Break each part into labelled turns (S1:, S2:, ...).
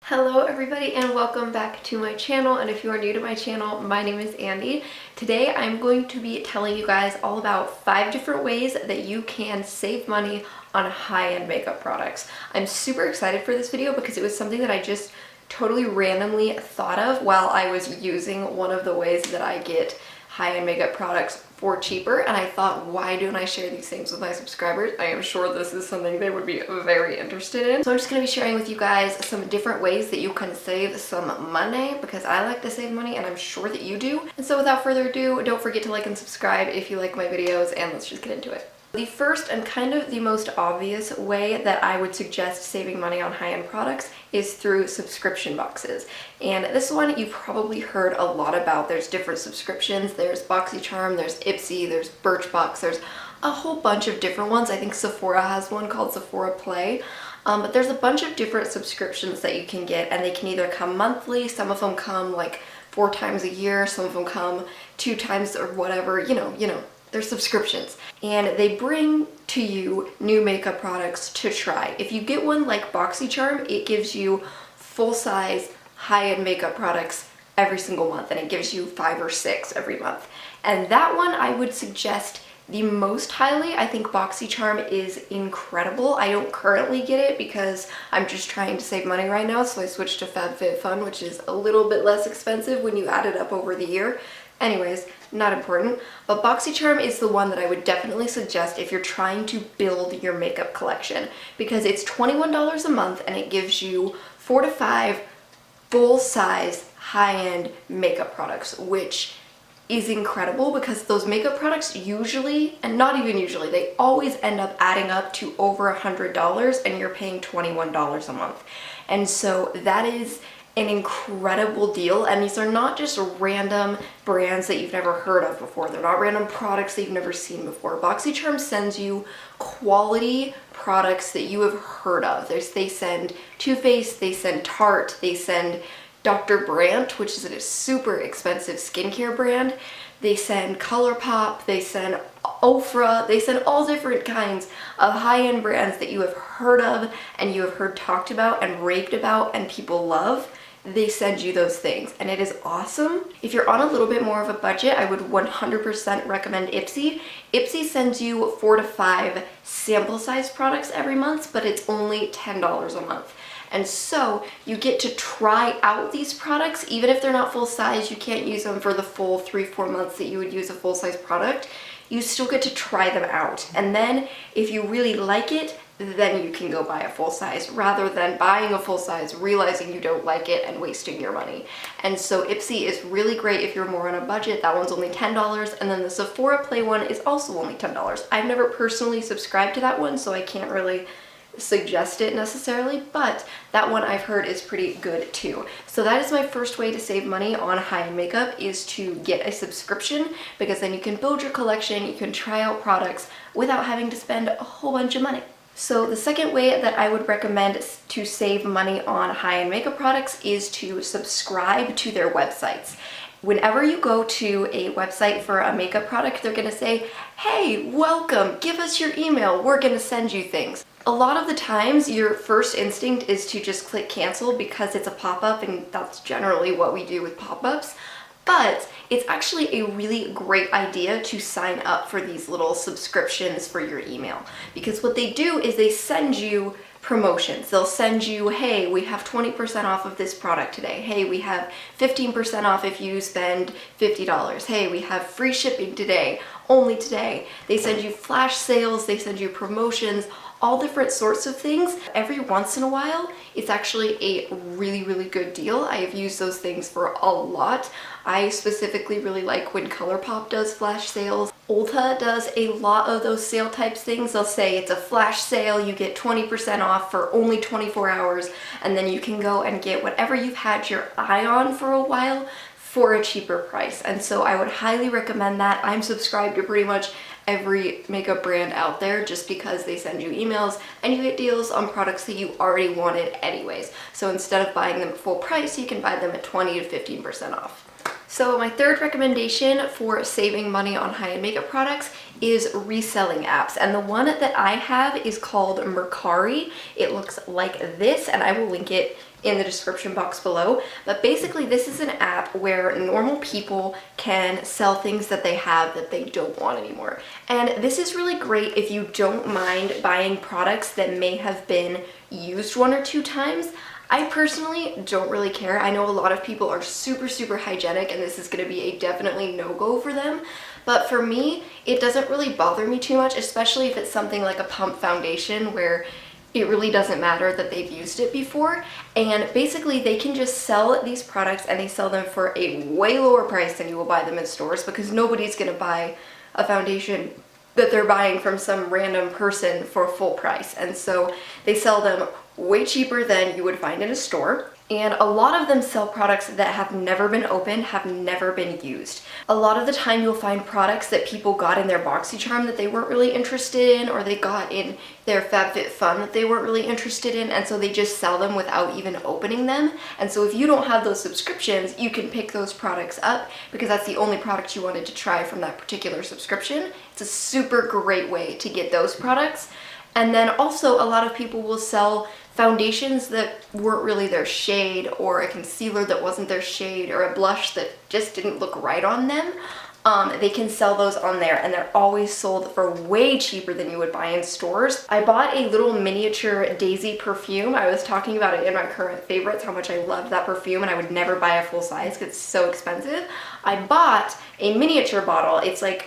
S1: Hello everybody and welcome back to my channel, and if you are new to my channel, my name is Andy. Today I'm going to be telling you guys all about 5 different ways that you can save money on high-end makeup products. I'm super excited for this video because it was something that I just totally randomly thought of while I was using one of the ways that I get high-end makeup products for cheaper, and I thought, why don't I share these things with my subscribers? I am sure this is something they would be very interested in. So I'm just going to be sharing with you guys some different ways that you can save some money, because I like to save money and I'm sure that you do. And so without further ado, don't forget to like and subscribe if you like my videos, and let's just get into it. The first and kind of the most obvious way that I would suggest saving money on high-end products is through subscription boxes. And this one you've probably heard a lot about. There's different subscriptions. There's BoxyCharm, there's Ipsy, there's Birchbox, there's a whole bunch of different ones. I think Sephora has one called Sephora Play. But there's a bunch of different subscriptions that you can get, and they can either come monthly, some of them come like 4 times a year, some of them come 2 times or whatever, you know. They're subscriptions, and they bring to you new makeup products to try. If you get one like BoxyCharm, it gives you full-size high-end makeup products every single month, and it gives you 5 or 6 every month. And that one I would suggest the most highly. I think BoxyCharm is incredible. I don't currently get it because I'm just trying to save money right now, so I switched to FabFitFun, which is a little bit less expensive when you add it up over the year. Anyways, not important, but BoxyCharm is the one that I would definitely suggest if you're trying to build your makeup collection, because it's $21 a month and it gives you 4 to 5 full-size high-end makeup products, which is incredible because those makeup products usually, and not even usually, they always end up adding up to over $100, and you're paying $21 a month. And so that is an incredible deal, and these are not just random brands that you've never heard of before. They're not random products that you've never seen before. BoxyCharm sends you quality products that you have heard of. They send Too Faced, they send Tarte, they send Dr. Brandt, which is a super expensive skincare brand. They send ColourPop, they send Ofra, they send all different kinds of high-end brands that you have heard of and you have heard talked about and raved about and people love. They send you those things, and it is awesome. If you're on a little bit more of a budget, I would 100% recommend Ipsy. Ipsy sends you 4 to 5 sample size products every month, but it's only $10 a month. And so you get to try out these products. Even if they're not full size, you can't use them for the full 3-4 months that you would use a full size product. You still get to try them out. And then if you really like it, then you can go buy a full size, rather than buying a full size, realizing you don't like it and wasting your money. And so Ipsy is really great if you're more on a budget. That one's only $10, and then the Sephora Play one is also only $10. I've never personally subscribed to that one, so I can't really suggest it necessarily, but that one I've heard is pretty good too. So that is my first way to save money on high-end makeup, is to get a subscription, because then you can build your collection, you can try out products without having to spend a whole bunch of money. So the second way that I would recommend to save money on high-end makeup products is to subscribe to their websites. Whenever you go to a website for a makeup product, they're gonna say, hey, welcome, give us your email, we're gonna send you things. A lot of the times your first instinct is to just click cancel because it's a pop-up, and that's generally what we do with pop-ups. But it's actually a really great idea to sign up for these little subscriptions for your email, because what they do is they send you promotions. They'll send you, hey, we have 20% off of this product today. Hey, we have 15% off if you spend $50. Hey, we have free shipping today, only today. They send you flash sales, they send you promotions, all different sorts of things. Every once in a while, it's actually a really, really good deal. I have used those things for a lot. I specifically really like when ColourPop does flash sales. Ulta does a lot of those sale types things. They'll say it's a flash sale, you get 20% off for only 24 hours, and then you can go and get whatever you've had your eye on for a while for a cheaper price. And so I would highly recommend that. I'm subscribed to pretty much every makeup brand out there, just because they send you emails and you get deals on products that you already wanted anyways. So instead of buying them at full price, you can buy them at 20 to 15% off. So my third recommendation for saving money on high-end makeup products is reselling apps. And the one that I have is called Mercari. It looks like this, and I will link it in the description box below. But basically this is an app where normal people can sell things that they have that they don't want anymore. And this is really great if you don't mind buying products that may have been used 1 or 2 times. I personally don't really care. I know a lot of people are super hygienic and this is going to be a definitely no-go for them. But for me, it doesn't really bother me too much, especially if it's something like a pump foundation where it really doesn't matter that they've used it before. And basically they can just sell these products and they sell them for a way lower price than you will buy them in stores, because nobody's going to buy a foundation that they're buying from some random person for full price. And so they sell them way cheaper than you would find in a store. And a lot of them sell products that have never been opened, have never been used. A lot of the time you'll find products that people got in their BoxyCharm that they weren't really interested in, or they got in their FabFitFun that they weren't really interested in, and so they just sell them without even opening them. And so if you don't have those subscriptions, you can pick those products up because that's the only product you wanted to try from that particular subscription. It's a super great way to get those products. And then also a lot of people will sell foundations that weren't really their shade, or a concealer that wasn't their shade, or a blush that just didn't look right on them. They can sell those on there, and they're always sold for way cheaper than you would buy in stores. I bought a little miniature Daisy perfume. I was talking about it in my current favorites, how much I loved that perfume, and I would never buy a full size because it's so expensive. I bought a miniature bottle. It's a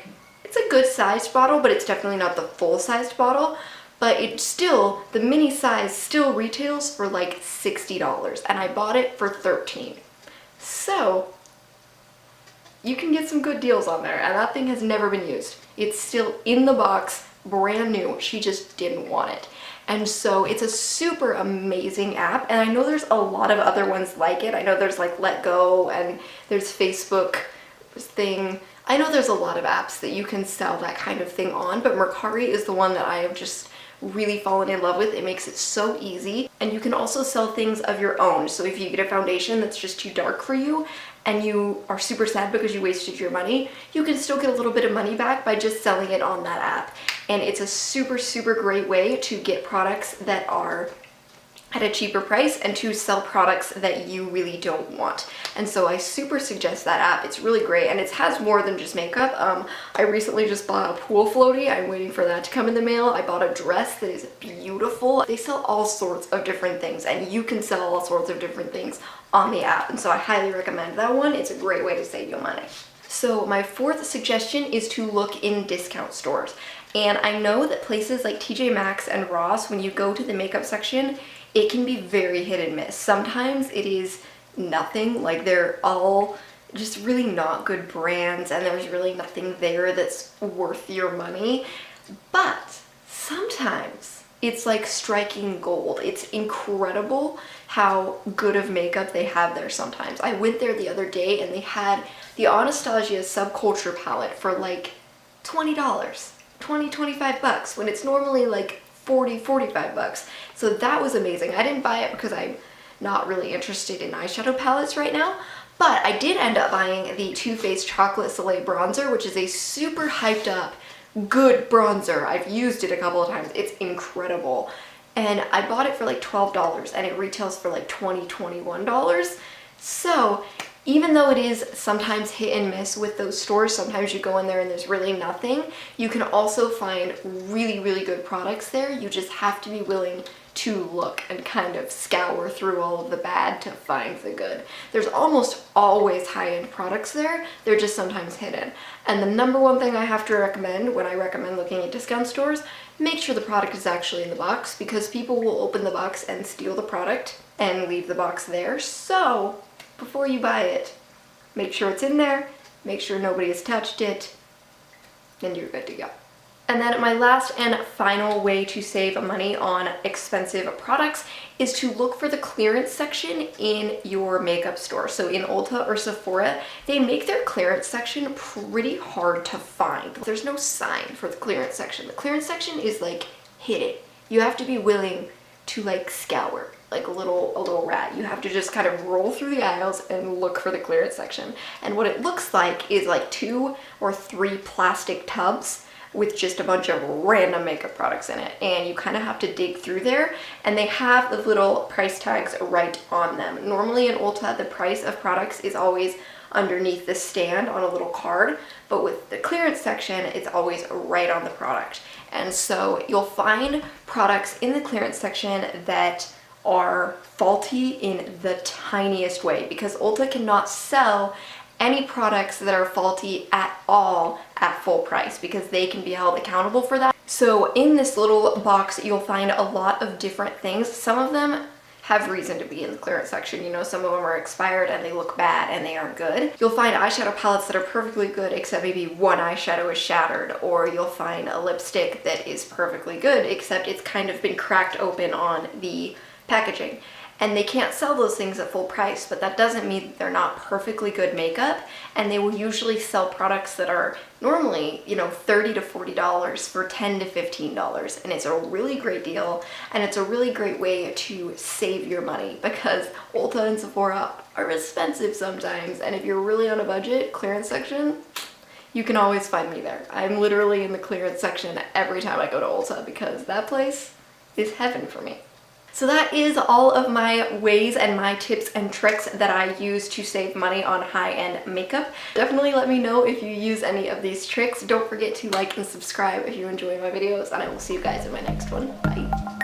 S1: good sized bottle, but it's definitely not the full sized bottle. But the mini size still retails for like $60, and I bought it for $13. So you can get some good deals on there, and that thing has never been used. It's still in the box, brand new. She just didn't want it. And so it's a super amazing app, and I know there's a lot of other ones like it. I know there's like Let Go, and there's Facebook thing. I know there's a lot of apps that you can sell that kind of thing on, but Mercari is the one that I have just really fallen in love with. It makes it so easy, and you can also sell things of your own. So if you get a foundation that's just too dark for you and you are super sad because you wasted your money, you can still get a little bit of money back by just selling it on that app. And it's a super great way to get products that are at a cheaper price and to sell products that you really don't want. And so I super suggest that app. It's really great, and it has more than just makeup. I recently just bought a pool floaty. I'm waiting for that to come in the mail. I bought a dress that is beautiful. They sell all sorts of different things, and you can sell all sorts of different things on the app. And so I highly recommend that one. It's a great way to save you money. So my fourth suggestion is to look in discount stores. And I know that places like TJ Maxx and Ross, when you go to the makeup section, it can be very hit and miss. Sometimes it is nothing, like they're all just really not good brands and there's really nothing there that's worth your money. But sometimes it's like striking gold. It's incredible how good of makeup they have there sometimes. I went there the other day and they had the Anastasia Subculture palette for like $20, $25, when it's normally like $45. So that was amazing. I didn't buy it because I'm not really interested in eyeshadow palettes right now, but I did end up buying the Too Faced Chocolate Soleil bronzer, which is a super hyped up good bronzer. I've used it a couple of times. It's incredible. And I bought it for like $12 and it retails for like $20, $21. So even though it is sometimes hit and miss with those stores, sometimes you go in there and there's really nothing, you can also find really good products there. You just have to be willing to look and kind of scour through all of the bad to find the good. There's almost always high-end products there. They're just sometimes hidden. And the number one thing I have to recommend when I recommend looking at discount stores, make sure the product is actually in the box, because people will open the box and steal the product and leave the box there. So before you buy it, make sure it's in there, make sure nobody has touched it, then you're good to go. And then my last and final way to save money on expensive products is to look for the clearance section in your makeup store. So in Ulta or Sephora, they make their clearance section pretty hard to find. There's no sign for the clearance section. The clearance section is like hidden. You have to be willing to like scour. like a little rat. You have to just kind of roll through the aisles and look for the clearance section. And what it looks like is like 2 or 3 plastic tubs with just a bunch of random makeup products in it, and you kind of have to dig through there, and they have the little price tags right on them. Normally in Ulta, the price of products is always underneath the stand on a little card, but with the clearance section, it's always right on the product. And so you'll find products in the clearance section that are faulty in the tiniest way, because Ulta cannot sell any products that are faulty at all at full price, because they can be held accountable for that. So in this little box, you'll find a lot of different things. Some of them have reason to be in the clearance section. You know, some of them are expired and they look bad and they aren't good. You'll find eyeshadow palettes that are perfectly good, except maybe one eyeshadow is shattered, or you'll find a lipstick that is perfectly good, except it's kind of been cracked open on the packaging. And they can't sell those things at full price, but that doesn't mean that they're not perfectly good makeup, and they will usually sell products that are normally, you know, $30 to $40 for $10 to $15, and it's a really great deal, and it's a really great way to save your money, because Ulta and Sephora are expensive sometimes, and if you're really on a budget, clearance section, you can always find me there. I'm literally in the clearance section every time I go to Ulta, because that place is heaven for me. So that is all of my ways and my tips and tricks that I use to save money on high-end makeup. Definitely let me know if you use any of these tricks. Don't forget to like and subscribe if you enjoy my videos, and I will see you guys in my next one. Bye.